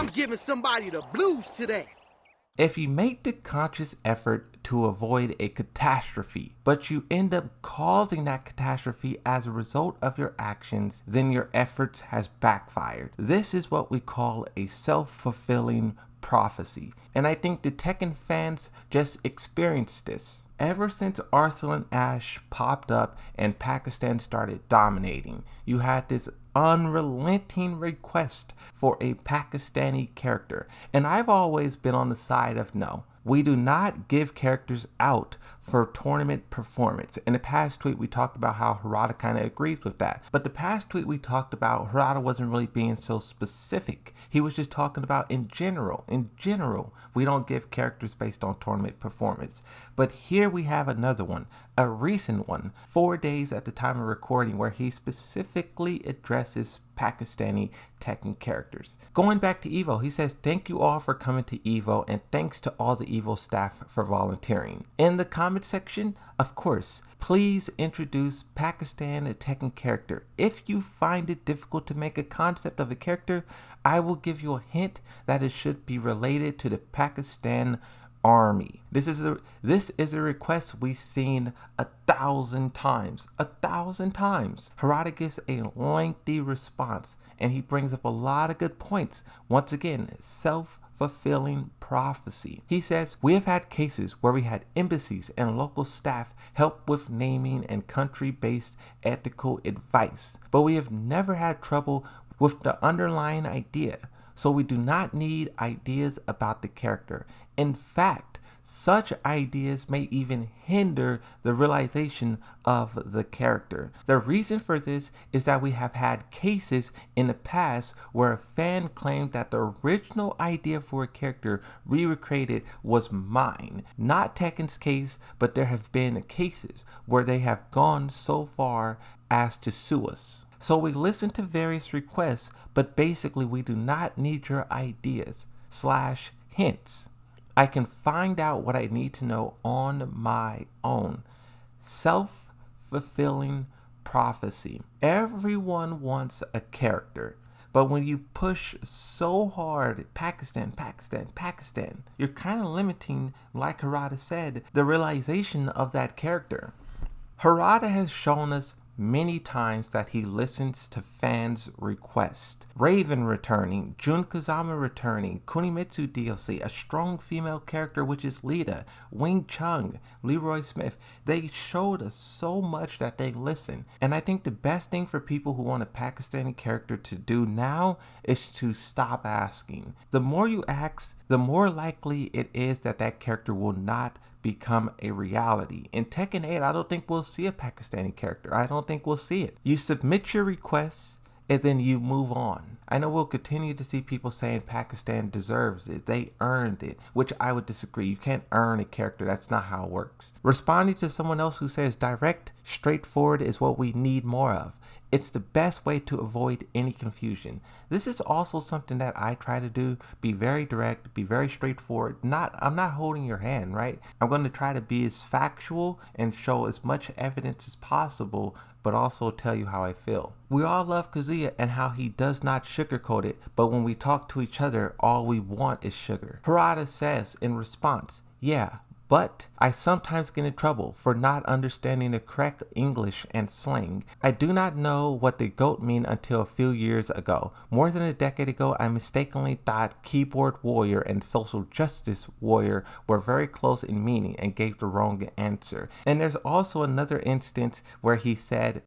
I'm giving somebody the blues today. If you make the conscious effort to avoid a catastrophe, but you end up causing that catastrophe as a result of your actions, then your efforts has backfired. This is what we call a self-fulfilling prophecy. And I think the Tekken fans just experienced this. Ever since Arslan Ash popped up and Pakistan started dominating, you had this unrelenting request for a Pakistani character. And I've always been on the side of no. We do not give characters out for tournament performance. In the past tweet, we talked about how Harada kind of agrees with that. But the past tweet we talked about, Harada wasn't really being so specific. He was just talking about in general. In general, we don't give characters based on tournament performance. But here we have another one, a recent one, 4 days at the time of recording, where he specifically addresses Pakistani Tekken characters. Going back to Evo, he says, "Thank you all for coming to Evo, and thanks to all the Evo staff for volunteering." In the comment section, of course, please introduce Pakistan Tekken character. If you find it difficult to make a concept of a character, I will give you a hint that it should be related to the Pakistan Army. This is a request we've seen 1,000 times. 1,000 times. Harada gives a lengthy response, and he brings up a lot of good points. Once again, self-fulfilling prophecy. He says, "We have had cases where we had embassies and local staff help with naming and country-based ethical advice, but we have never had trouble with the underlying idea. So we do not need ideas about the character. In fact, such ideas may even hinder the realization of the character. The reason for this is that we have had cases in the past where a fan claimed that the original idea for a character recreated was mine. Not Tekken's case, but there have been cases where they have gone so far as to sue us. So we listen to various requests, but basically we do not need your ideas / hints. I can find out what I need to know on my own." Self-fulfilling prophecy. Everyone wants a character, but when you push so hard, Pakistan, you're kind of limiting, like Harada said, the realization of that character. Harada has shown us many times that he listens to fans' requests. Raven returning, Jun Kazama returning, Kunimitsu DLC, a strong female character which is Lita, Wing Chun, Leroy Smith. They showed us so much that they listen. And I think the best thing for people who want a Pakistani character to do now is to stop asking. The more you ask, the more likely it is that that character will not become a reality. In Tekken 8, I don't think we'll see a Pakistani character. I don't think we'll see it. You submit your requests and then you move on. I know we'll continue to see people saying Pakistan deserves it. They earned it, which I would disagree. You can't earn a character. That's not how it works. Responding to someone else who says direct, straightforward is what we need more of. It's the best way to avoid any confusion. This is also something that I try to do. Be very direct, be very straightforward. I'm not holding your hand, right? I'm going to try to be as factual and show as much evidence as possible, but also tell you how I feel. We all love Kazuya and how he does not sugarcoat it, but when we talk to each other, all we want is sugar. Harada says in response, "Yeah, but I sometimes get in trouble for not understanding the correct English and slang. I do not know what the GOAT mean until a few years ago. More than a decade ago, I mistakenly thought keyboard warrior and social justice warrior were very close in meaning and gave the wrong answer." And there's also another instance where he said,